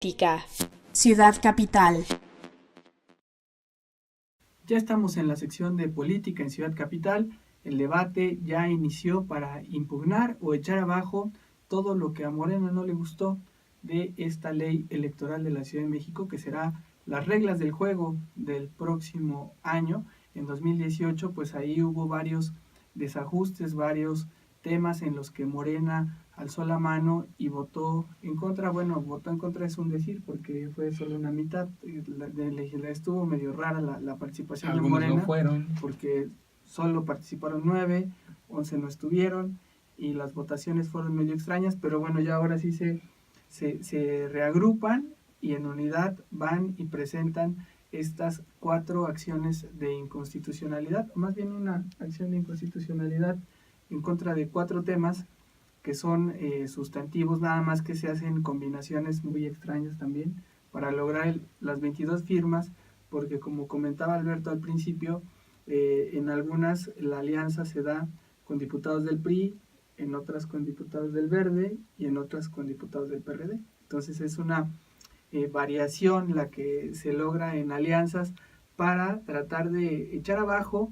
Política. Ciudad Capital. Ya estamos en la sección de política en Ciudad Capital. El debate ya inició para impugnar o echar abajo todo lo que a Morena no le gustó de esta ley electoral de la Ciudad de México, que será las reglas del juego del próximo año. En 2018, pues ahí hubo varios desajustes, varios temas en los que Morena alzó la mano y votó en contra. Bueno, votó en contra es un decir, porque fue solo una mitad. Estuvo medio rara la participación de Morena. Algunos no fueron. Porque solo participaron 9, 11 no estuvieron, y las votaciones fueron medio extrañas, pero bueno, ya ahora sí se reagrupan y en unidad van y presentan estas 4 acciones de inconstitucionalidad, o más bien una acción de inconstitucionalidad en contra de 4 temas que son sustantivos, nada más que se hacen combinaciones muy extrañas también para lograr las 22 firmas, porque como comentaba Alberto al principio, en algunas la alianza se da con diputados del PRI, en otras con diputados del Verde y en otras con diputados del PRD. Entonces es una variación la que se logra en alianzas para tratar de echar abajo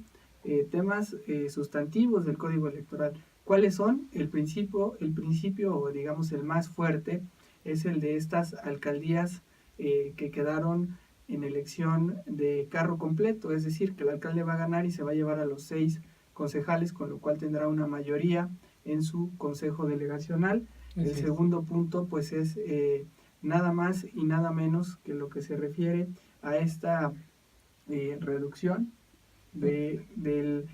temas sustantivos del Código Electoral. ¿Cuáles son? El principio, o digamos el más fuerte, es el de estas alcaldías que quedaron en elección de carro completo, es decir, que el alcalde va a ganar y se va a llevar a los 6 concejales, con lo cual tendrá una mayoría en su consejo delegacional. El segundo punto, pues, es nada más y nada menos que lo que se refiere a esta reducción de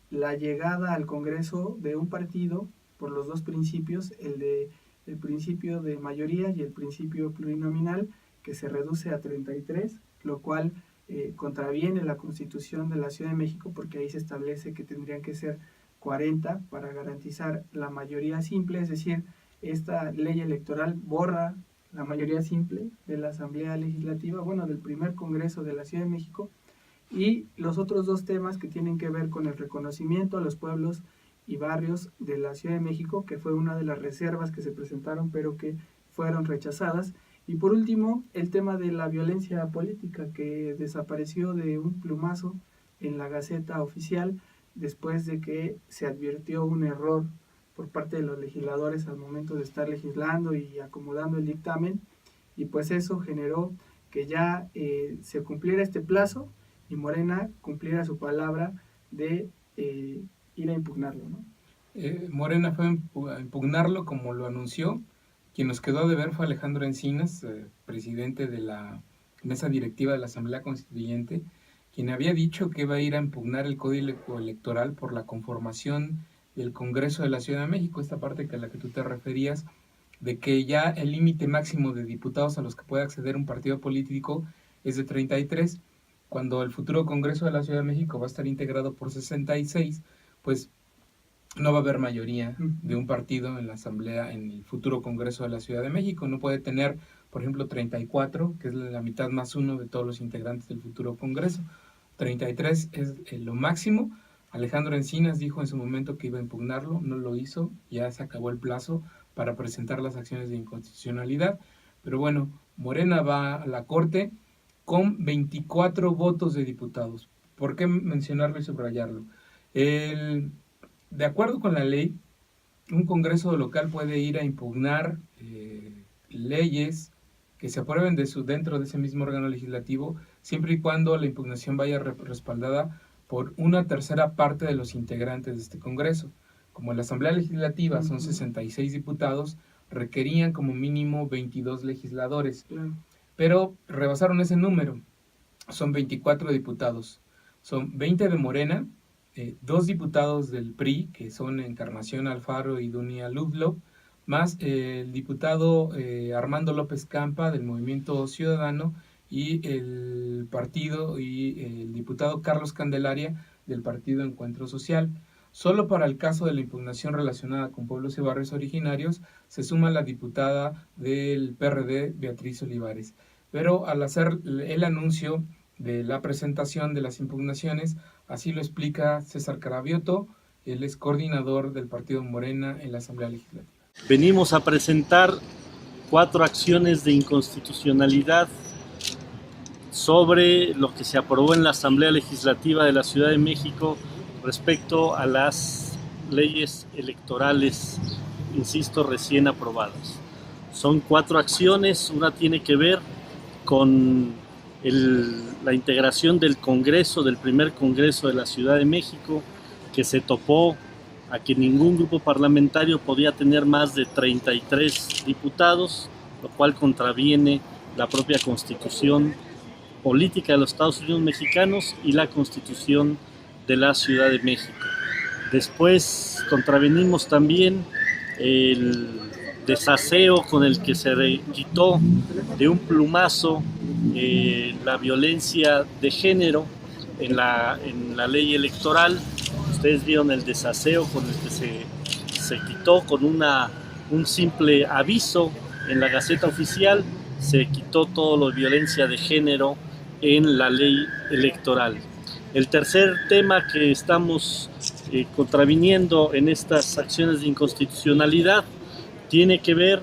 la llegada al Congreso de un partido por los 2 principios, el principio de mayoría y el principio plurinominal, que se reduce a 33, lo cual contraviene la Constitución de la Ciudad de México, porque ahí se establece que tendrían que ser 40 para garantizar la mayoría simple, es decir, esta ley electoral borra la mayoría simple de la Asamblea Legislativa, bueno, del primer Congreso de la Ciudad de México, y los otros 2 temas que tienen que ver con el reconocimiento a los pueblos y barrios de la Ciudad de México, que fue una de las reservas que se presentaron, pero que fueron rechazadas. Y por último, el tema de la violencia política, que desapareció de un plumazo en la Gaceta Oficial después de que se advirtió un error por parte de los legisladores al momento de estar legislando y acomodando el dictamen, y pues eso generó que ya se cumpliera este plazo y Morena cumpliera su palabra de ir a impugnarlo, ¿no? Morena fue a impugnarlo como lo anunció. Quien nos quedó de ver fue Alejandro Encinas, presidente de la mesa directiva de la Asamblea Constituyente, quien había dicho que iba a ir a impugnar el Código Electoral por la conformación del Congreso de la Ciudad de México, esta parte a la que tú te referías, de que ya el límite máximo de diputados a los que puede acceder un partido político es de 33, cuando el futuro Congreso de la Ciudad de México va a estar integrado por 66, pues no va a haber mayoría de un partido en la asamblea en el futuro Congreso de la Ciudad de México. No puede tener, por ejemplo, 34, que es la mitad más 1 de todos los integrantes del futuro Congreso. 33 es lo máximo. Alejandro Encinas dijo en su momento que iba a impugnarlo, no lo hizo, ya se acabó el plazo para presentar las acciones de inconstitucionalidad. Pero bueno, Morena va a la Corte con 24 votos de diputados. ¿Por qué mencionarlo y subrayarlo? De acuerdo con la ley, un Congreso local puede ir a impugnar leyes que se aprueben dentro de ese mismo órgano legislativo, siempre y cuando la impugnación vaya respaldada por una tercera parte de los integrantes de este Congreso. Como en la Asamblea Legislativa son 66 diputados, requerían como mínimo 22 legisladores, pero rebasaron ese número, son 24 diputados, son 20 de Morena, 2 diputados del PRI, que son Encarnación Alfaro y Dunia Ludlow, más el diputado Armando López Campa del Movimiento Ciudadano y el diputado Carlos Candelaria del Partido Encuentro Social. Solo para el caso de la impugnación relacionada con pueblos y barrios originarios se suma la diputada del PRD, Beatriz Olivares. Pero al hacer el anuncio de la presentación de las impugnaciones, así lo explica César Cravioto, él es coordinador del Partido Morena en la Asamblea Legislativa. Venimos a presentar 4 acciones de inconstitucionalidad sobre lo que se aprobó en la Asamblea Legislativa de la Ciudad de México respecto a las leyes electorales, insisto, recién aprobadas. Son 4 acciones. Una tiene que ver con la integración del Congreso, del primer Congreso de la Ciudad de México, que se topó a que ningún grupo parlamentario podía tener más de 33 diputados, lo cual contraviene la propia Constitución política de los Estados Unidos mexicanos y la Constitución de la Ciudad de México. Después contravenimos también el desaseo con el que se quitó de un plumazo la violencia de género en la ley electoral. Ustedes vieron el desaseo con el que se quitó con un simple aviso en la Gaceta Oficial, se quitó todo lo de violencia de género en la ley electoral. El tercer tema que estamos contraviniendo en estas acciones de inconstitucionalidad tiene que ver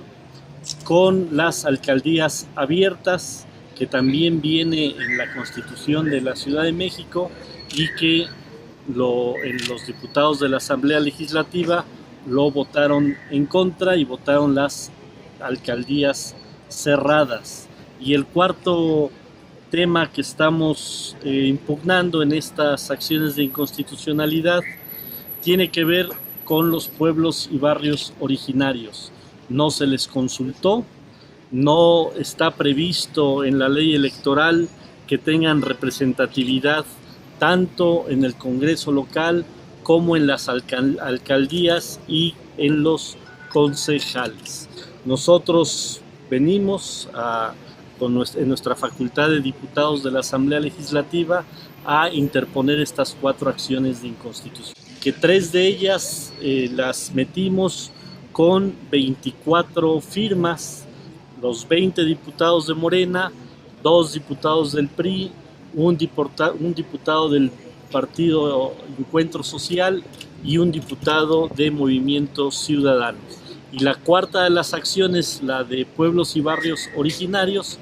con las alcaldías abiertas, que también viene en la Constitución de la Ciudad de México y que los diputados de la Asamblea Legislativa lo votaron en contra y votaron las alcaldías cerradas. Y el cuarto tema que estamos impugnando en estas acciones de inconstitucionalidad tiene que ver con los pueblos y barrios originarios. No se les consultó, no está previsto en la ley electoral que tengan representatividad tanto en el Congreso local como en las alcaldías y en los concejales. Nosotros venimos en nuestra facultad de diputados de la Asamblea Legislativa a interponer estas 4 acciones de inconstitución, que 3 de ellas las metimos con 24 firmas, los 20 diputados de Morena, 2 diputados del PRI, un diputado del Partido Encuentro Social y un diputado de Movimiento Ciudadano. Y la cuarta de las acciones, la de pueblos y barrios originarios,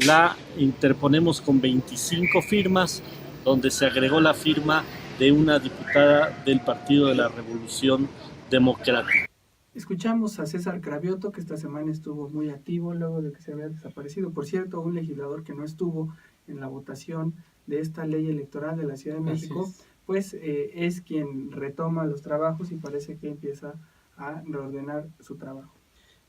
la interponemos con 25 firmas, donde se agregó la firma de una diputada del Partido de la Revolución Democrática. Escuchamos a César Cravioto, que esta semana estuvo muy activo luego de que se había desaparecido. Por cierto, un legislador que no estuvo en la votación de esta ley electoral de la Ciudad de México, pues es quien retoma los trabajos y parece que empieza a reordenar su trabajo.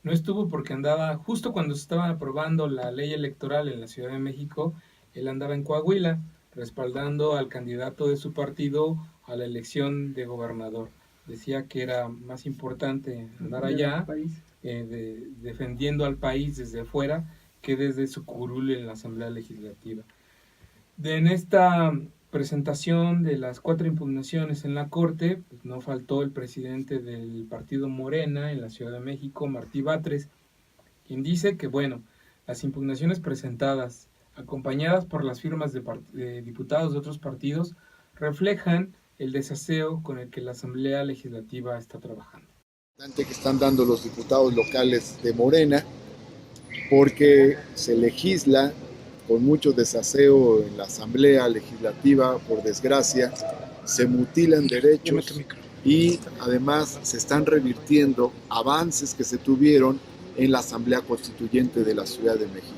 No estuvo porque andaba, justo cuando se estaba aprobando la ley electoral en la Ciudad de México, él andaba en Coahuila, respaldando al candidato de su partido a la elección de gobernador. Decía que era más importante andar allá defendiendo al país desde afuera que desde su curul en la Asamblea Legislativa. En esta presentación de las 4 impugnaciones en la Corte, pues no faltó el presidente del partido Morena en la Ciudad de México, Martí Batres, quien dice que, bueno, las impugnaciones presentadas, acompañadas por las firmas de diputados de otros partidos, reflejan el desaseo con el que la Asamblea Legislativa está trabajando. Que están dando los diputados locales de Morena, porque se legisla con mucho desaseo en la Asamblea Legislativa, por desgracia, se mutilan derechos y además se están revirtiendo avances que se tuvieron en la Asamblea Constituyente de la Ciudad de México.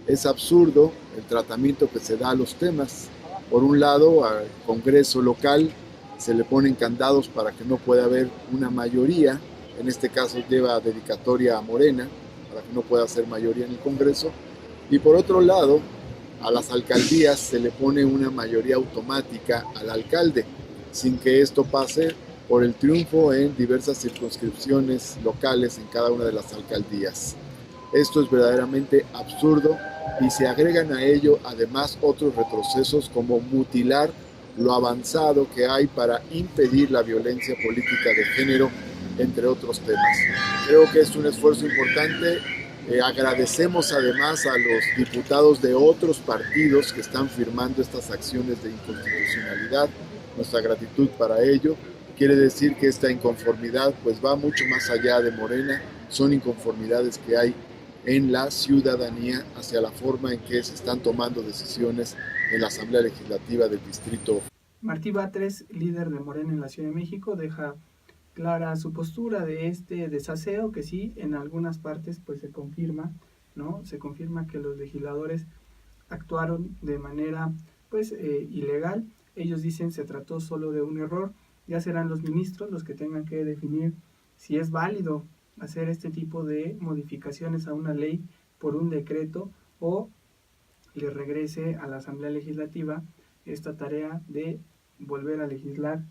Es absurdo el tratamiento que se da a los temas. Por un lado, al Congreso local se le ponen candados para que no pueda haber una mayoría, en este caso lleva dedicatoria a Morena, para que no pueda ser mayoría en el Congreso, y por otro lado, a las alcaldías se le pone una mayoría automática al alcalde, sin que esto pase por el triunfo en diversas circunscripciones locales en cada una de las alcaldías. Esto es verdaderamente absurdo y se agregan a ello además otros retrocesos como mutilar lo avanzado que hay para impedir la violencia política de género, entre otros temas. Creo que es un esfuerzo importante. Agradecemos además a los diputados de otros partidos que están firmando estas acciones de inconstitucionalidad, nuestra gratitud para ello. Quiere decir que esta inconformidad pues va mucho más allá de Morena, son inconformidades que hay en la ciudadanía hacia la forma en que se están tomando decisiones en la Asamblea Legislativa del Distrito. Martí Batres, líder de Morena en la Ciudad de México, deja clara su postura de este desaseo, que sí, en algunas partes pues se confirma, ¿no? Se confirma que los legisladores actuaron de manera pues ilegal. Ellos dicen se trató solo de un error. Ya serán los ministros los que tengan que definir si es válido hacer este tipo de modificaciones a una ley por un decreto o le regrese a la Asamblea Legislativa esta tarea de volver a legislar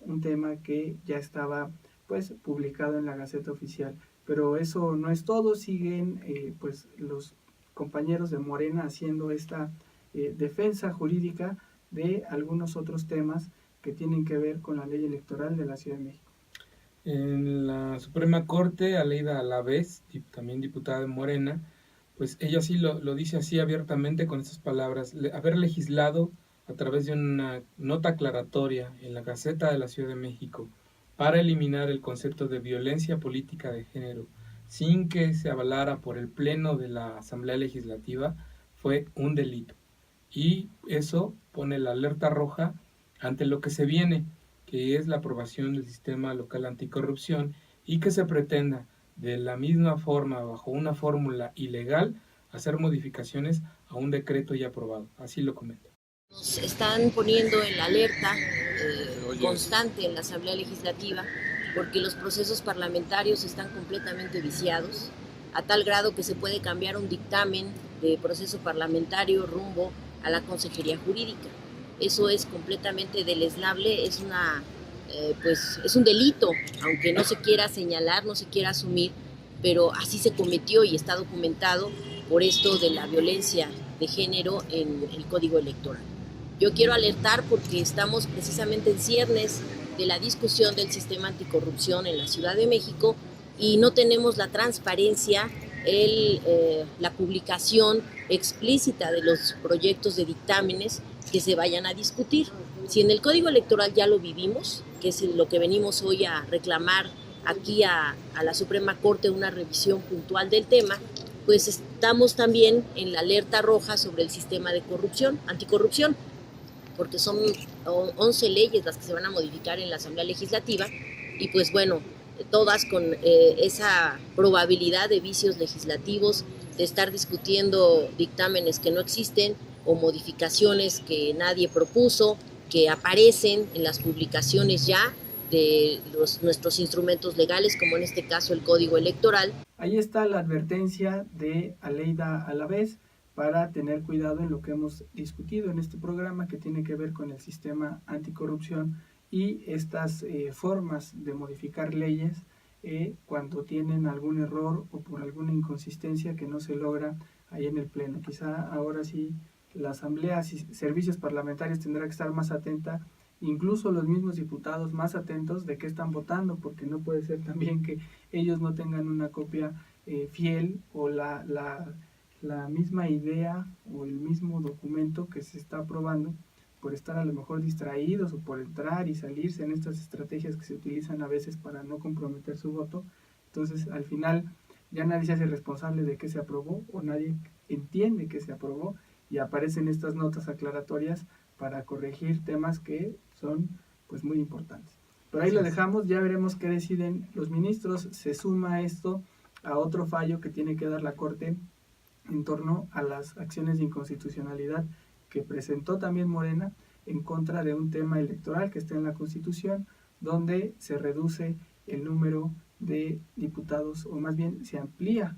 un tema que ya estaba pues publicado en la Gaceta Oficial. Pero eso no es todo, siguen pues los compañeros de Morena haciendo esta defensa jurídica de algunos otros temas que tienen que ver con la ley electoral de la Ciudad de México. En la Suprema Corte, Aleida Alavés, también diputada de Morena, pues ella sí lo dice así abiertamente con estas palabras: haber legislado a través de una nota aclaratoria en la Gaceta de la Ciudad de México para eliminar el concepto de violencia política de género sin que se avalara por el Pleno de la Asamblea Legislativa fue un delito. Y eso pone la alerta roja ante lo que se viene, que es la aprobación del sistema local anticorrupción y que se pretenda de la misma forma, bajo una fórmula ilegal, hacer modificaciones a un decreto ya aprobado. Así lo comenta. Nos están poniendo en la alerta constante en la Asamblea Legislativa porque los procesos parlamentarios están completamente viciados, a tal grado que se puede cambiar un dictamen de proceso parlamentario rumbo a la Consejería Jurídica. Eso es completamente deleznable, es un delito, aunque no se quiera señalar, no se quiera asumir, pero así se cometió y está documentado por esto de la violencia de género en el Código Electoral. Yo quiero alertar porque estamos precisamente en ciernes de la discusión del sistema anticorrupción en la Ciudad de México y no tenemos la transparencia, la publicación explícita de los proyectos de dictámenes que se vayan a discutir. Si en el Código Electoral ya lo vivimos, que es lo que venimos hoy a reclamar aquí a la Suprema Corte, una revisión puntual del tema, pues estamos también en la alerta roja sobre el sistema de anticorrupción, porque son 11 leyes las que se van a modificar en la Asamblea Legislativa y pues bueno, todas con esa probabilidad de vicios legislativos, de estar discutiendo dictámenes que no existen o modificaciones que nadie propuso, que aparecen en las publicaciones ya de nuestros instrumentos legales, como en este caso el Código Electoral. Ahí está la advertencia de Aleida Alavés para tener cuidado en lo que hemos discutido en este programa, que tiene que ver con el sistema anticorrupción y estas formas de modificar leyes cuando tienen algún error o por alguna inconsistencia que no se logra ahí en el Pleno. Quizá ahora sí la Asamblea y servicios parlamentarios tendrá que estar más atenta, incluso los mismos diputados más atentos de qué están votando, porque no puede ser también que ellos no tengan una copia fiel o la misma idea o el mismo documento que se está aprobando, por estar a lo mejor distraídos o por entrar y salirse en estas estrategias que se utilizan a veces para no comprometer su voto. Entonces al final ya nadie se hace responsable de qué se aprobó o nadie entiende que se aprobó y aparecen estas notas aclaratorias para corregir temas que son pues muy importantes. Por ahí lo dejamos, ya veremos qué deciden los ministros. Se suma esto a otro fallo que tiene que dar la Corte en torno a las acciones de inconstitucionalidad que presentó también Morena en contra de un tema electoral que está en la Constitución, donde se reduce el número de diputados, o más bien se amplía,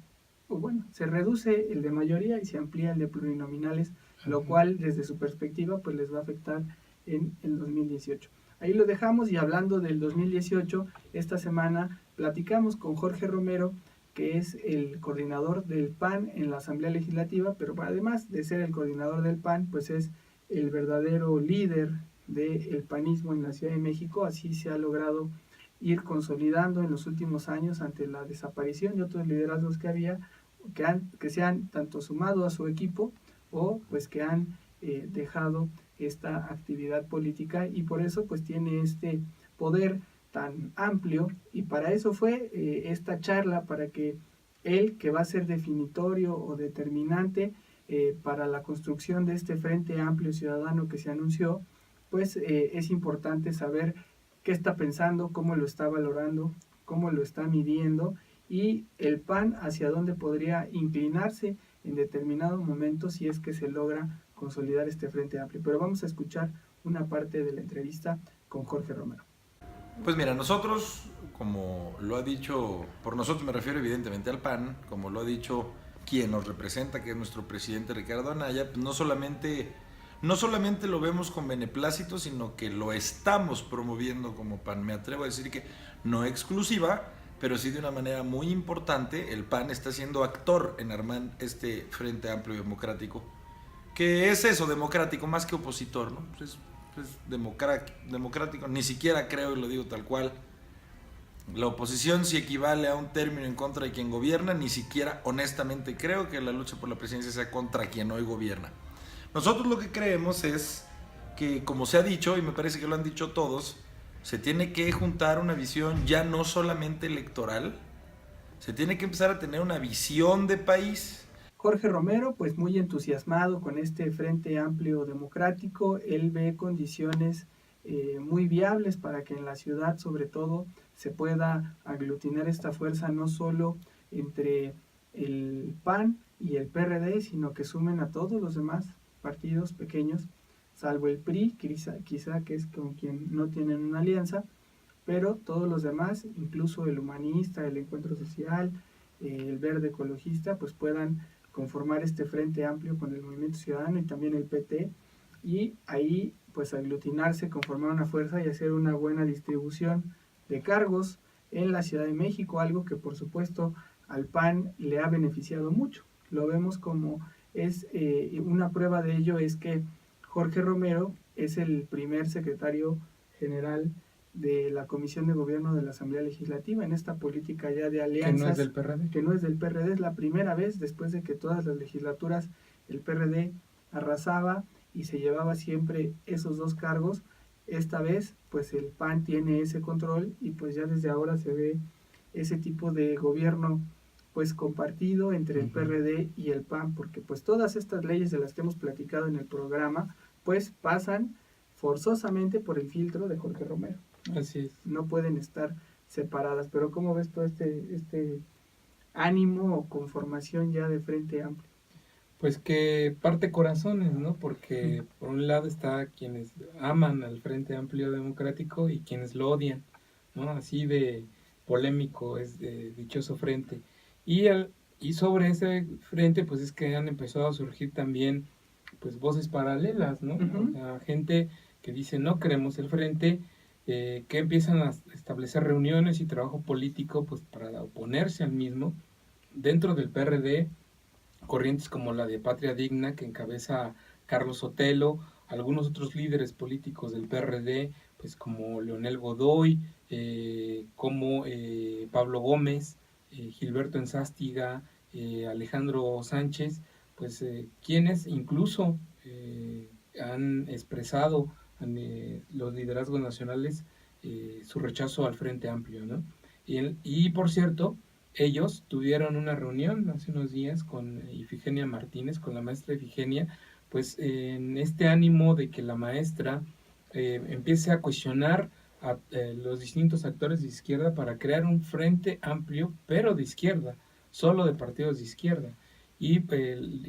o bueno, se reduce el de mayoría y se amplía el de plurinominales, lo cual desde su perspectiva pues les va a afectar en el 2018. Ahí lo dejamos, y hablando del 2018, esta semana platicamos con Jorge Romero, que es el coordinador del PAN en la Asamblea Legislativa, pero además de ser el coordinador del PAN, pues es el verdadero líder del panismo en la Ciudad de México. Así se ha logrado ir consolidando en los últimos años ante la desaparición de otros liderazgos que había, que se han tanto sumado a su equipo o pues que han dejado esta actividad política, y por eso pues tiene este poder tan amplio. Y para eso fue esta charla, para que el que va a ser definitorio o determinante para la construcción de este Frente Amplio Ciudadano que se anunció, pues es importante saber qué está pensando, cómo lo está valorando, cómo lo está midiendo y el PAN hacia dónde podría inclinarse en determinado momento si es que se logra consolidar este Frente Amplio. Pero vamos a escuchar una parte de la entrevista con Jorge Romero. Pues mira, nosotros, como lo ha dicho, por nosotros me refiero evidentemente al PAN, como lo ha dicho quien nos representa, que es nuestro presidente Ricardo Anaya, pues no solamente lo vemos con beneplácito, sino que lo estamos promoviendo como PAN. Me atrevo a decir que no exclusiva, pero sí de una manera muy importante. El PAN está siendo actor en armar este Frente Amplio Democrático, que es eso, democrático, más que opositor, ¿no? Es democrático, ni siquiera creo, y lo digo tal cual, la oposición si equivale a un término en contra de quien gobierna, ni siquiera honestamente creo que la lucha por la presidencia sea contra quien hoy gobierna. Nosotros lo que creemos es que, como se ha dicho, y me parece que lo han dicho todos, se tiene que juntar una visión ya no solamente electoral, se tiene que empezar a tener una visión de país. Jorge Romero, pues muy entusiasmado con este Frente Amplio Democrático, él ve condiciones muy viables para que en la ciudad sobre todo se pueda aglutinar esta fuerza no solo entre el PAN y el PRD, sino que sumen a todos los demás partidos pequeños, salvo el PRI, quizá que es con quien no tienen una alianza, pero todos los demás, incluso el Humanista, el Encuentro Social, el Verde Ecologista, pues puedan conformar este Frente Amplio con el Movimiento Ciudadano y también el PT, y ahí pues aglutinarse, conformar una fuerza y hacer una buena distribución de cargos en la Ciudad de México, algo que por supuesto al PAN le ha beneficiado mucho. Lo vemos como es una prueba de ello es que Jorge Romero es el primer secretario general de la Comisión de Gobierno de la Asamblea Legislativa en esta política ya de alianzas. Que no es del PRD. Que no es del PRD, es la primera vez después de que todas las legislaturas el PRD arrasaba y se llevaba siempre esos dos cargos. Esta vez pues el PAN tiene ese control y pues ya desde ahora se ve ese tipo de gobierno pues compartido entre el PRD y el PAN, porque pues todas estas leyes de las que hemos platicado en el programa pues pasan forzosamente por el filtro de Jorge Romero. Así es. No pueden estar separadas, pero ¿cómo ves todo este ánimo o conformación ya de Frente Amplio? Pues que parte corazones, ¿no? Porque por un lado está quienes aman al Frente Amplio Democrático y quienes lo odian, ¿no? Así de polémico es de dichoso frente. Y sobre ese frente, pues es que han empezado a surgir también pues voces paralelas, ¿no? O sea, gente que dice no queremos el frente, que empiezan a establecer reuniones y trabajo político pues para oponerse al mismo. Dentro del PRD, corrientes como la de Patria Digna, que encabeza Carlos Sotelo, algunos otros líderes políticos del PRD, pues como Leonel Godoy, como Pablo Gómez, Gilberto Enzástiga, Alejandro Sánchez, pues quienes incluso han expresado los liderazgos nacionales su rechazo al Frente Amplio, ¿no? Y por cierto, ellos tuvieron una reunión hace unos días con Ifigenia Martínez, con la maestra Ifigenia, pues en este ánimo de que la maestra empiece a cuestionar a los distintos actores de izquierda para crear un frente amplio, pero de izquierda, solo de partidos de izquierda. Y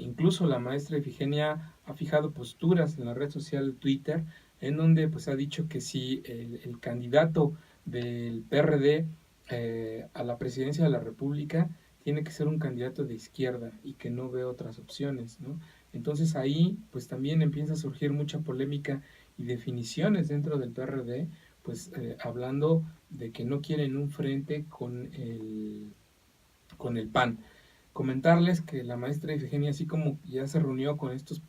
incluso la maestra Ifigenia ha fijado posturas en la red social Twitter, en donde pues ha dicho que si el candidato del PRD a la presidencia de la República tiene que ser un candidato de izquierda y que no ve otras opciones, ¿no? Entonces ahí pues también empieza a surgir mucha polémica y definiciones dentro del PRD, pues hablando de que no quieren un frente con el PAN. Comentarles que la maestra Ifigenia, así como ya se reunió con estos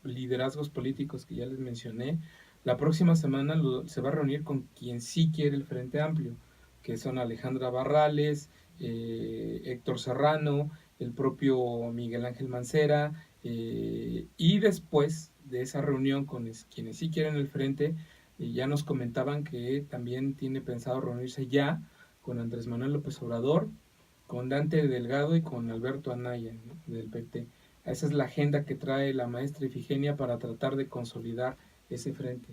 liderazgos políticos que ya les mencioné, la próxima semana se va a reunir con quien sí quiere el Frente Amplio, que son Alejandra Barrales, Héctor Serrano, el propio Miguel Ángel Mancera, y después de esa reunión con quienes sí quieren el frente, ya nos comentaban que también tiene pensado reunirse ya con Andrés Manuel López Obrador, con Dante Delgado y con Alberto Anaya, ¿no?, del PT. Esa es la agenda que trae la maestra Ifigenia para tratar de consolidar ese frente.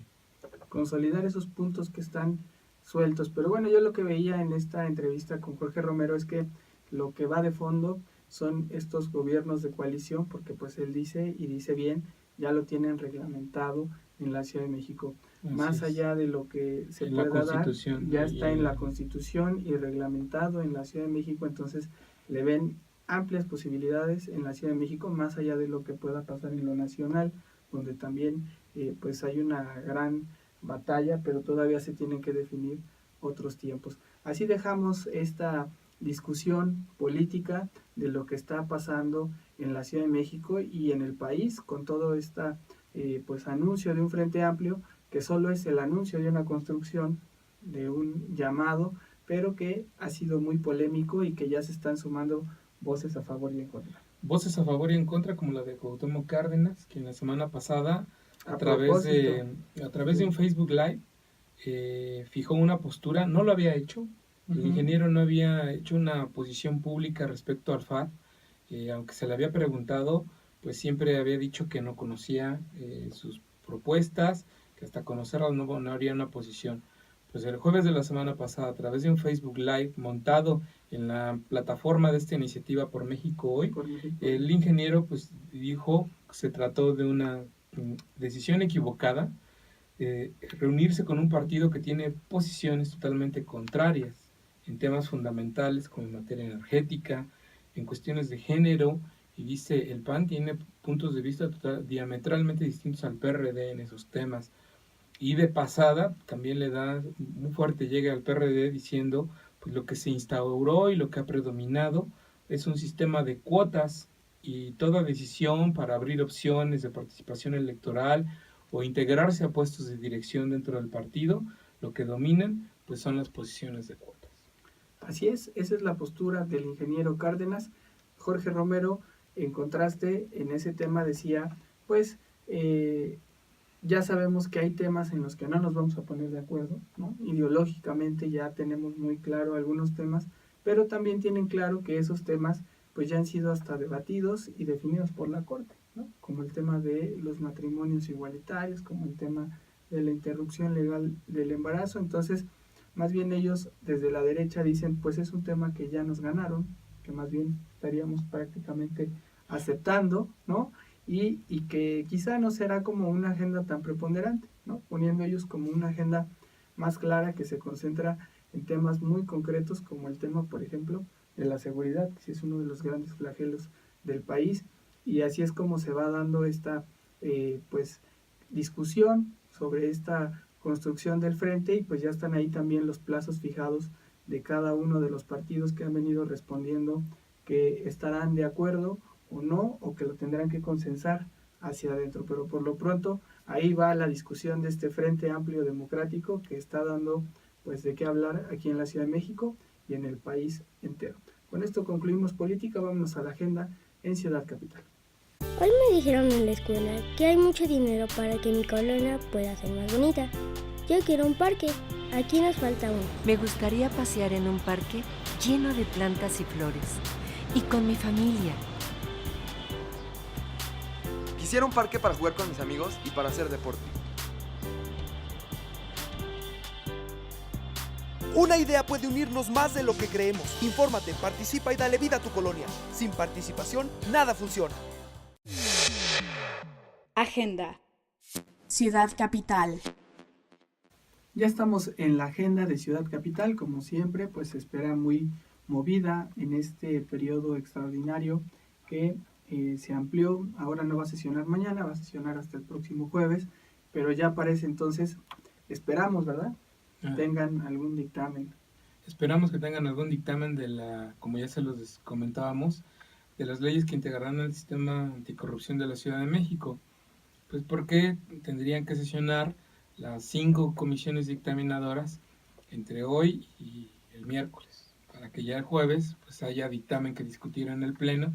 Consolidar esos puntos que están sueltos. Pero bueno, yo lo que veía en esta entrevista con Jorge Romero es que lo que va de fondo son estos gobiernos de coalición, porque pues él dice, y dice bien, ya lo tienen reglamentado en la Ciudad de México. Así Más es. allá de lo que se En la pueda dar, Constitución, ya y está en la Constitución y reglamentado en la Ciudad de México, entonces le ven amplias posibilidades en la Ciudad de México, más allá de lo que pueda pasar en lo nacional, donde también pues hay una gran batalla, pero todavía se tienen que definir otros tiempos. Así dejamos esta discusión política de lo que está pasando en la Ciudad de México y en el país con todo este pues anuncio de un Frente Amplio, que solo es el anuncio de una construcción, de un llamado, pero que ha sido muy polémico y que ya se están sumando voces a favor y en contra. Voces a favor y en contra, como la de Cuauhtémoc Cárdenas, que la semana pasada a través de un Facebook Live fijó una postura. No lo había hecho. El ingeniero no había hecho una posición pública respecto al FAR, aunque se le había preguntado, pues siempre había dicho que no conocía sus propuestas, que hasta conocerlas no haría una posición. Pues el jueves de la semana pasada, a través de un Facebook Live montado en la plataforma de esta iniciativa Por México Hoy, el ingeniero pues dijo que se trató de una decisión equivocada, reunirse con un partido que tiene posiciones totalmente contrarias en temas fundamentales como en materia energética, en cuestiones de género, y dice, el PAN tiene puntos de vista diametralmente distintos al PRD en esos temas. Y de pasada también le da muy fuerte llega al PRD diciendo, pues lo que se instauró y lo que ha predominado es un sistema de cuotas, y toda decisión para abrir opciones de participación electoral o integrarse a puestos de dirección dentro del partido, lo que dominan pues son las posiciones de cuotas. Así es, esa es la postura del ingeniero Cárdenas. Jorge Romero, en contraste, en ese tema decía, pues ya sabemos que hay temas en los que no nos vamos a poner de acuerdo, ¿no? Ideológicamente ya tenemos muy claro algunos temas, pero también tienen claro que esos temas pues ya han sido hasta debatidos y definidos por la Corte, ¿no? Como el tema de los matrimonios igualitarios, como el tema de la interrupción legal del embarazo. Entonces, más bien ellos desde la derecha dicen, pues es un tema que ya nos ganaron, que más bien estaríamos prácticamente aceptando, ¿no? Y que quizá no será como una agenda tan preponderante, ¿no? Poniendo ellos como una agenda más clara que se concentra en temas muy concretos, como el tema, por ejemplo, de la seguridad, que sí es uno de los grandes flagelos del país, y así es como se va dando esta pues discusión sobre esta construcción del frente, y pues ya están ahí también los plazos fijados de cada uno de los partidos que han venido respondiendo que estarán de acuerdo o no, o que lo tendrán que consensar hacia adentro. Pero por lo pronto ahí va la discusión de este Frente Amplio Democrático que está dando pues de qué hablar aquí en la Ciudad de México y en el país entero. Con esto concluimos política, vámonos a la agenda en Ciudad Capital. Hoy me dijeron en la escuela que hay mucho dinero para que mi colonia pueda ser más bonita. Yo quiero un parque, aquí nos falta uno. Me gustaría pasear en un parque lleno de plantas y flores, y con mi familia. Quisiera un parque para jugar con mis amigos y para hacer deporte. Una idea puede unirnos más de lo que creemos. Infórmate, participa y dale vida a tu colonia. Sin participación, nada funciona. Agenda. Ciudad Capital. Ya estamos en la agenda de Ciudad Capital, como siempre, pues se espera muy movida en este periodo extraordinario que se amplió. Ahora no va a sesionar mañana, va a sesionar hasta el próximo jueves, pero ya parece entonces, esperamos, ¿verdad?, tengan algún dictamen. Esperamos que tengan algún dictamen de la, como ya se los comentábamos, de las leyes que integrarán el sistema anticorrupción de la Ciudad de México. Pues porque tendrían que sesionar las 5 comisiones dictaminadoras entre hoy y el miércoles, para que ya el jueves pues haya dictamen que discutir en el pleno.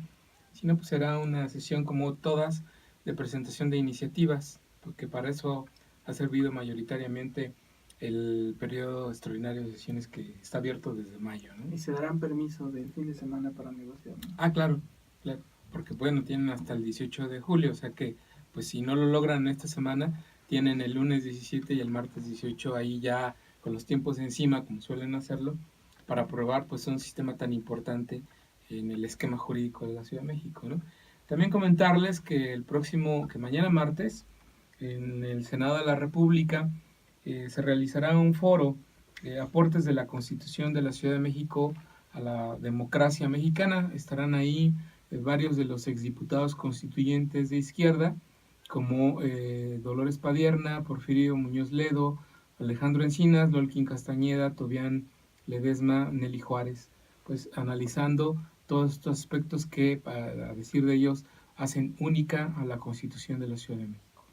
Si no, pues será una sesión como todas de presentación de iniciativas, porque para eso ha servido mayoritariamente el periodo extraordinario de sesiones que está abierto desde mayo, ¿no? Y se darán permiso del fin de semana para negociar, ¿no? Ah, claro, porque bueno, tienen hasta el 18 de julio, o sea que pues si no lo logran esta semana, tienen el lunes 17 y el martes 18 ahí ya con los tiempos encima, como suelen hacerlo, para aprobar pues un sistema tan importante en el esquema jurídico de la Ciudad de México, ¿no? También comentarles que que mañana martes, en el Senado de la República, se realizará un foro de aportes de la Constitución de la Ciudad de México a la democracia mexicana. Estarán ahí varios de los exdiputados constituyentes de izquierda, como Dolores Padierna, Porfirio Muñoz Ledo, Alejandro Encinas, Lolkin Castañeda, Tobián Ledesma, Nelly Juárez, pues analizando todos estos aspectos que, a decir de ellos, hacen única a la Constitución de la Ciudad de México.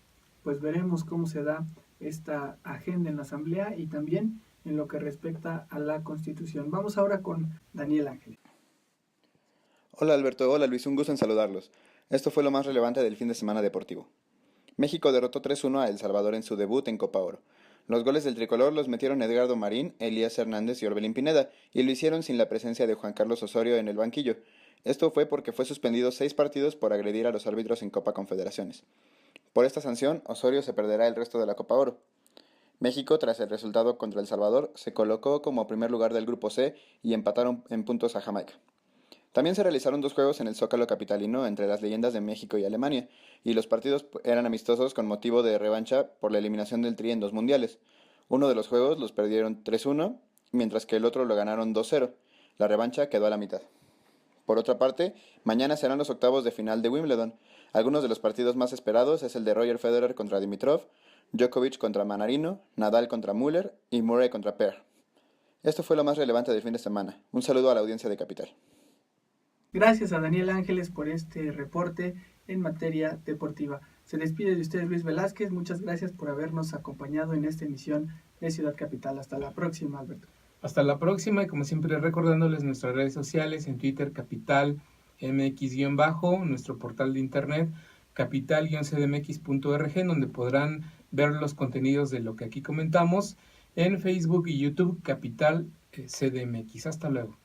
Pues veremos cómo se da esta agenda en la Asamblea y también en lo que respecta a la Constitución. Vamos ahora con Daniel Ángeles. Hola Alberto, hola Luis, un gusto en saludarlos. Esto fue lo más relevante del fin de semana deportivo. México derrotó 3-1 a El Salvador en su debut en Copa Oro. Los goles del tricolor los metieron Edgardo Marín, Elías Hernández y Orbelín Pineda, y lo hicieron sin la presencia de Juan Carlos Osorio en el banquillo. Esto fue porque fue suspendido 6 partidos por agredir a los árbitros en Copa Confederaciones. Por esta sanción, Osorio se perderá el resto de la Copa Oro. México, tras el resultado contra El Salvador, se colocó como primer lugar del Grupo C y empataron en puntos a Jamaica. También se realizaron 2 juegos en el Zócalo capitalino entre las leyendas de México y Alemania, y los partidos eran amistosos con motivo de revancha por la eliminación del Tri en 2 mundiales. Uno de los juegos los perdieron 3-1, mientras que el otro lo ganaron 2-0. La revancha quedó a la mitad. Por otra parte, mañana serán los octavos de final de Wimbledon. Algunos de los partidos más esperados es el de Roger Federer contra Dimitrov, Djokovic contra Manarino, Nadal contra Müller y Murray contra Per. Esto fue lo más relevante del fin de semana. Un saludo a la audiencia de Capital. Gracias a Daniel Ángeles por este reporte en materia deportiva. Se despide de ustedes Luis Velázquez. Muchas gracias por habernos acompañado en esta emisión de Ciudad Capital. Hasta la próxima, Alberto. Hasta la próxima, y como siempre recordándoles nuestras redes sociales, en Twitter Capital MX-, nuestro portal de internet capital-cdmx.org, donde podrán ver los contenidos de lo que aquí comentamos, en Facebook y YouTube Capital CDMX. Hasta luego.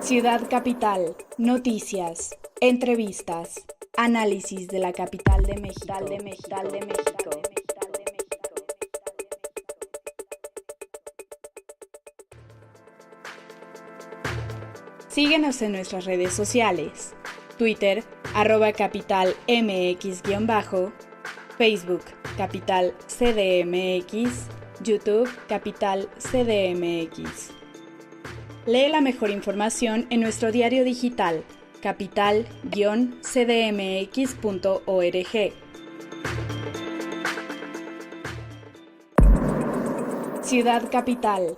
Ciudad Capital, noticias, entrevistas, análisis de la capital de México. Síguenos en nuestras redes sociales, Twitter, @capitalmx_, Facebook, Capital CDMX, YouTube, Capital CDMX. Lee la mejor información en nuestro diario digital, capital-cdmx.org. Ciudad Capital.